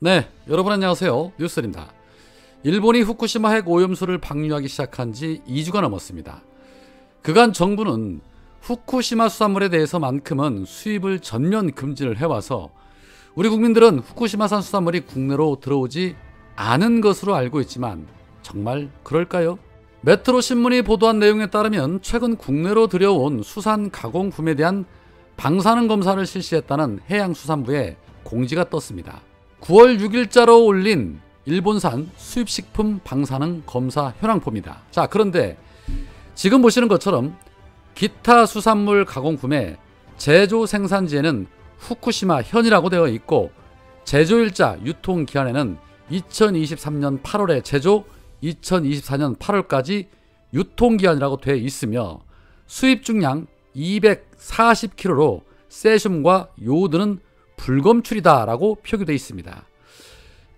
네, 여러분 안녕하세요. 뉴스입니다. 일본이 후쿠시마 핵 오염수를 방류하기 시작한 지 2주가 넘었습니다. 그간 정부는 후쿠시마 수산물에 대해서만큼은 수입을 전면 금지를 해와서 우리 국민들은 후쿠시마산 수산물이 국내로 들어오지 않은 것으로 알고 있지만 정말 그럴까요? 메트로 신문이 보도한 내용에 따르면 최근 국내로 들여온 수산 가공품에 대한 방사능 검사를 실시했다는 해양수산부의 공지가 떴습니다. 9월 6일자로 올린 일본산 수입식품 방사능 검사 현황표입니다. 자, 그런데 지금 보시는 것처럼 기타 수산물 가공품의 제조 생산지에는 후쿠시마 현이라고 되어 있고 제조일자 유통기한에는 2023년 8월에 제조, 2024년 8월까지 유통기한이라고 되어 있으며 수입 중량 240kg로 세슘과 요오드는 불검출이다 라고 표기되어 있습니다.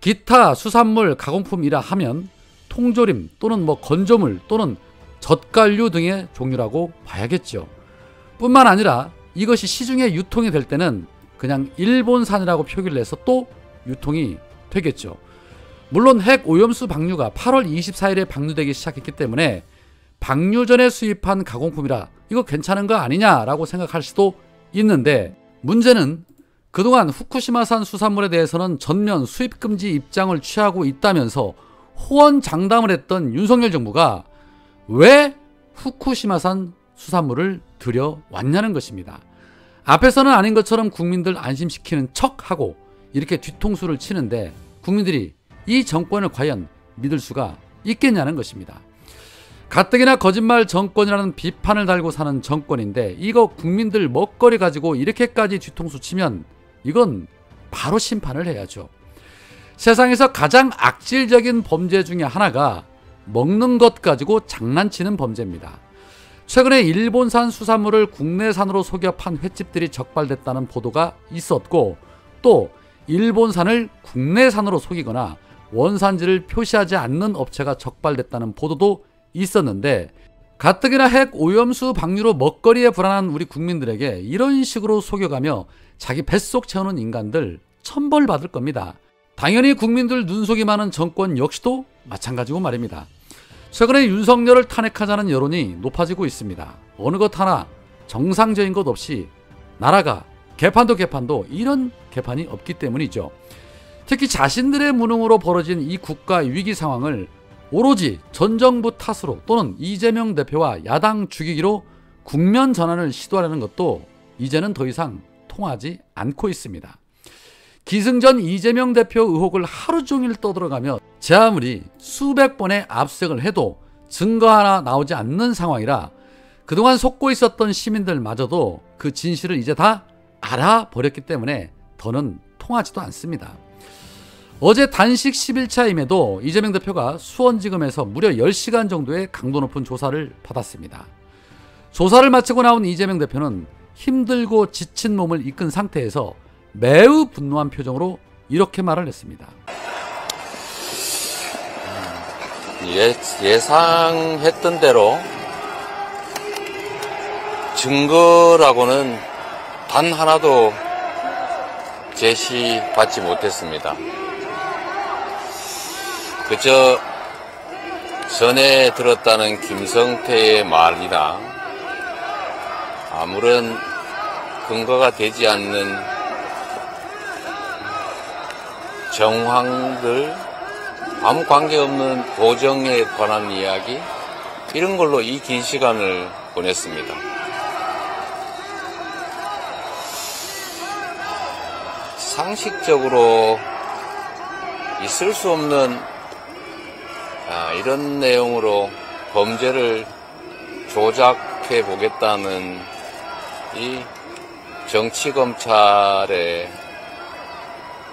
기타 수산물 가공품이라 하면 통조림 또는 건조물 또는 젓갈류 등의 종류라고 봐야겠죠. 뿐만 아니라 이것이 시중에 유통이 될 때는 그냥 일본산이라고 표기를 해서 또 유통이 되겠죠. 물론 핵 오염수 방류가 8월 24일에 방류되기 시작했기 때문에 방류 전에 수입한 가공품이라 이거 괜찮은 거 아니냐라고 생각할 수도 있는데, 문제는 그동안 후쿠시마산 수산물에 대해서는 전면 수입 금지 입장을 취하고 있다면서 호언장담을 했던 윤석열 정부가 왜 후쿠시마산 수산물을 들여왔냐는 것입니다. 앞에서는 아닌 것처럼 국민들 안심시키는 척하고 이렇게 뒤통수를 치는데 국민들이 이 정권을 과연 믿을 수가 있겠냐는 것입니다. 가뜩이나 거짓말 정권이라는 비판을 달고 사는 정권인데 이거 국민들 먹거리 가지고 이렇게까지 뒤통수 치면 이건 바로 심판을 해야죠. 세상에서 가장 악질적인 범죄 중에 하나가 먹는 것 가지고 장난치는 범죄입니다. 최근에 일본산 수산물을 국내산으로 속여 판 횟집들이 적발됐다는 보도가 있었고, 또 일본산을 국내산으로 속이거나 원산지를 표시하지 않는 업체가 적발됐다는 보도도 있었는데, 가뜩이나 핵 오염수 방류로 먹거리에 불안한 우리 국민들에게 이런 식으로 속여가며 자기 뱃속 채우는 인간들 천벌받을 겁니다. 당연히 국민들 눈속이 많은 정권 역시도 마찬가지고 말입니다. 최근에 윤석열을 탄핵하자는 여론이 높아지고 있습니다. 어느 것 하나 정상적인 것 없이 나라가 개판도 이런 개판이 없기 때문이죠. 특히 자신들의 무능으로 벌어진 이 국가 위기 상황을 오로지 전 정부 탓으로 또는 이재명 대표와 야당 죽이기로 국면 전환을 시도하려는 것도 이제는 더 이상 통하지 않고 있습니다. 기승전 이재명 대표 의혹을 하루 종일 떠들어가며 제 아무리 수백 번의 압색을 해도 증거 하나 나오지 않는 상황이라 그동안 속고 있었던 시민들마저도 그 진실을 이제 다 알아버렸기 때문에 더는 통하지도 않습니다. 어제 단식 10일차임에도 이재명 대표가 수원지검에서 무려 10시간 정도의 강도 높은 조사를 받았습니다. 조사를 마치고 나온 이재명 대표는 힘들고 지친 몸을 이끈 상태에서 매우 분노한 표정으로 이렇게 말을 했습니다. 예상했던 대로 증거라고는 단 하나도 제시받지 못했습니다. 그저 전에 들었다는 김성태의 말이나 아무런 근거가 되지 않는 정황들, 아무 관계없는 도정에 관한 이야기, 이런 걸로 이 긴 시간을 보냈습니다. 상식적으로 있을 수 없는 이런 내용으로 범죄를 조작해 보겠다는 이 정치검찰의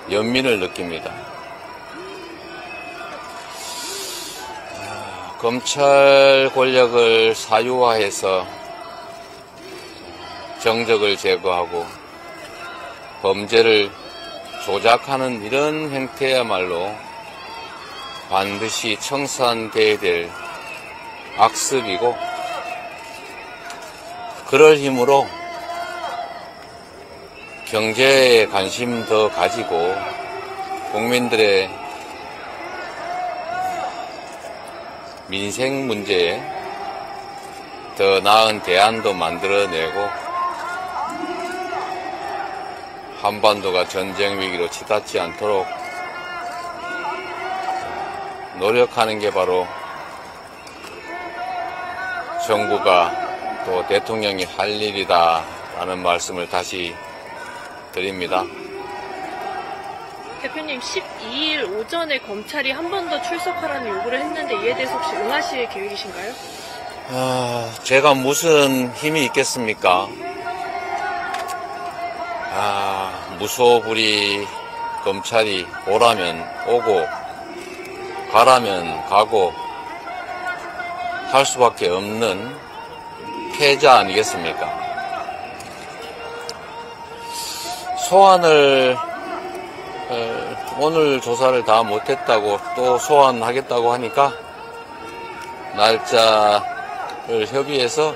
연민을 느낍니다. 검찰 권력을 사유화해서 정적을 제거하고 범죄를 조작하는 이런 행태야말로 반드시 청산돼야 될 악습이고, 그럴 힘으로 경제에 관심 더 가지고 국민들의 민생 문제에 더 나은 대안도 만들어내고 한반도가 전쟁 위기로 치닫지 않도록 노력하는 게 바로 정부가 또 대통령이 할 일이다 라는 말씀을 다시 드립니다. 대표님, 12일 오전에 검찰이 한 번 더 출석하라는 요구를 했는데 이에 대해서 혹시 응하실 계획이신가요? 제가 무슨 힘이 있겠습니까? 무소불위 검찰이 오라면 오고 가라면 가고 할 수밖에 없는 패자 아니겠습니까? 소환을 오늘 조사를 다 못했다고 또 소환하겠다고 하니까 날짜를 협의해서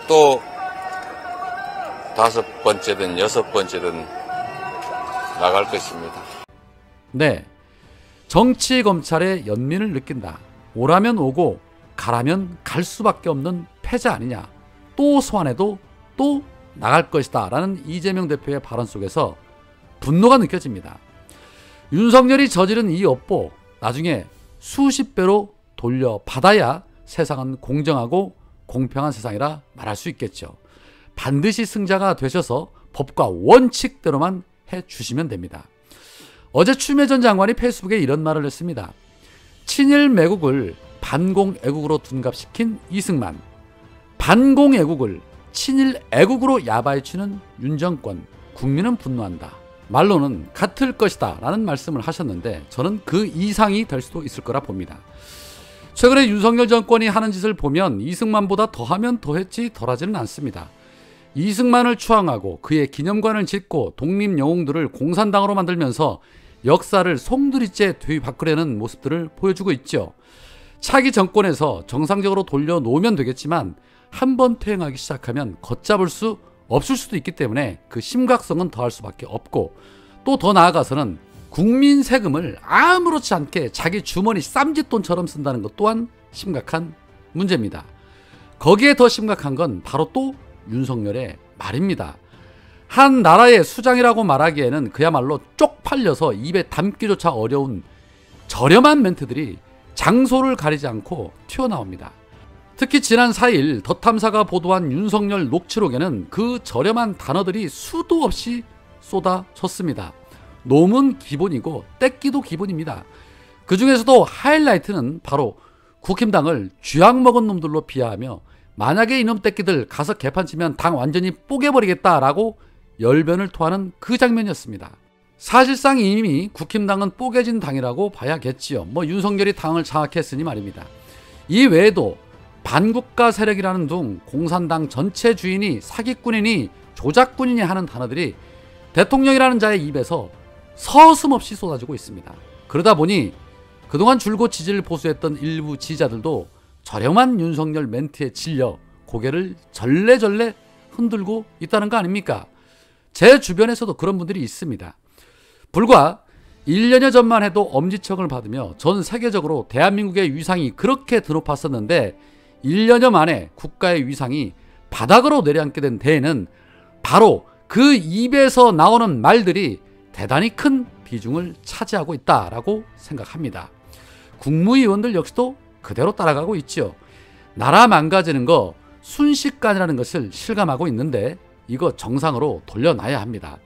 또 5번째든 6번째든 나갈 것입니다. 네, 정치 검찰의 연민을 느낀다. 오라면 오고 가라면 갈 수밖에 없는 패자 아니냐. 또 소환해도 또 나갈 것이다 라는 이재명 대표의 발언 속에서 분노가 느껴집니다. 윤석열이 저지른 이 업보 나중에 수십 배로 돌려받아야 세상은 공정하고 공평한 세상이라 말할 수 있겠죠. 반드시 승자가 되셔서 법과 원칙대로만 해주시면 됩니다. 어제 추미애 전 장관이 페이스북에 이런 말을 했습니다. 친일 매국을 반공 애국으로 둔갑시킨 이승만, 반공 애국을 친일 애국으로 야바이치는 윤 정권, 국민은 분노한다. 말로는 같을 것이다 라는 말씀을 하셨는데 저는 그 이상이 될 수도 있을 거라 봅니다. 최근에 윤석열 정권이 하는 짓을 보면 이승만보다 더하면 더했지 덜하지는 않습니다. 이승만을 추앙하고 그의 기념관을 짓고 독립영웅들을 공산당으로 만들면서 역사를 송두리째 뒤바꾸려는 모습들을 보여주고 있죠. 차기 정권에서 정상적으로 돌려놓으면 되겠지만 한번 퇴행하기 시작하면 걷잡을 수 없을 수도 있기 때문에 그 심각성은 더할 수밖에 없고, 또 더 나아가서는 국민 세금을 아무렇지 않게 자기 주머니 쌈짓돈처럼 쓴다는 것 또한 심각한 문제입니다. 거기에 더 심각한 건 바로 또 윤석열의 말입니다. 한 나라의 수장이라고 말하기에는 그야말로 쪽팔려서 입에 담기조차 어려운 저렴한 멘트들이 장소를 가리지 않고 튀어나옵니다. 특히 지난 4일 더 탐사가 보도한 윤석열 녹취록에는 그 저렴한 단어들이 수도 없이 쏟아졌습니다. 놈은 기본이고 떼끼도 기본입니다. 그 중에서도 하이라이트는 바로 국힘당을 쥐약 먹은 놈들로 비하하며 만약에 이놈 떼끼들 가서 개판치면 당 완전히 뽀개버리겠다라고 열변을 토하는 그 장면이었습니다. 사실상 이미 국힘당은 뽀개진 당이라고 봐야겠지요. 윤석열이 당을 장악했으니 말입니다. 이 외에도 반국가 세력이라는 둥 공산당 전체 주인이 사기꾼이니 조작꾼이니 하는 단어들이 대통령이라는 자의 입에서 서슴없이 쏟아지고 있습니다. 그러다 보니 그동안 줄곧 지지를 보수했던 일부 지지자들도 저렴한 윤석열 멘트에 질려 고개를 절레절레 흔들고 있다는 거 아닙니까? 제 주변에서도 그런 분들이 있습니다. 불과 1년여 전만 해도 엄지척을 받으며 전 세계적으로 대한민국의 위상이 그렇게 드높았었는데 1년여 만에 국가의 위상이 바닥으로 내려앉게 된 데에는 바로 그 입에서 나오는 말들이 대단히 큰 비중을 차지하고 있다라고 생각합니다. 국무위원들 역시도 그대로 따라가고 있죠. 나라 망가지는 거 순식간이라는 것을 실감하고 있는데 이거 정상으로 돌려놔야 합니다.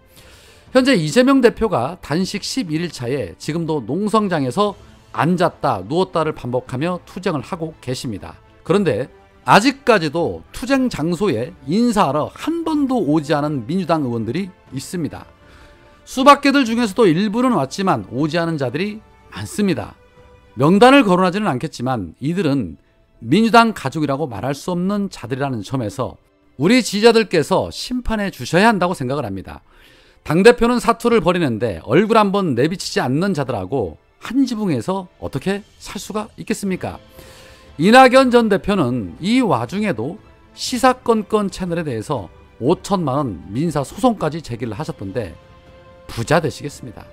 현재 이재명 대표가 단식 11일차에 지금도 농성장에서 앉았다 누웠다를 반복하며 투쟁을 하고 계십니다. 그런데 아직까지도 투쟁 장소에 인사하러 한 번도 오지 않은 민주당 의원들이 있습니다. 수박개들 중에서도 일부는 왔지만 오지 않은 자들이 많습니다. 명단을 거론하지는 않겠지만 이들은 민주당 가족이라고 말할 수 없는 자들이라는 점에서 우리 지지자들께서 심판해 주셔야 한다고 생각을 합니다. 당대표는 사투를 벌이는데 얼굴 한번 내비치지 않는 자들하고 한 지붕에서 어떻게 살 수가 있겠습니까? 이낙연 전 대표는 이 와중에도 시사건건 채널에 대해서 5천만 원 민사소송까지 제기를 하셨던데 부자 되시겠습니다.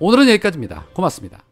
오늘은 여기까지입니다. 고맙습니다.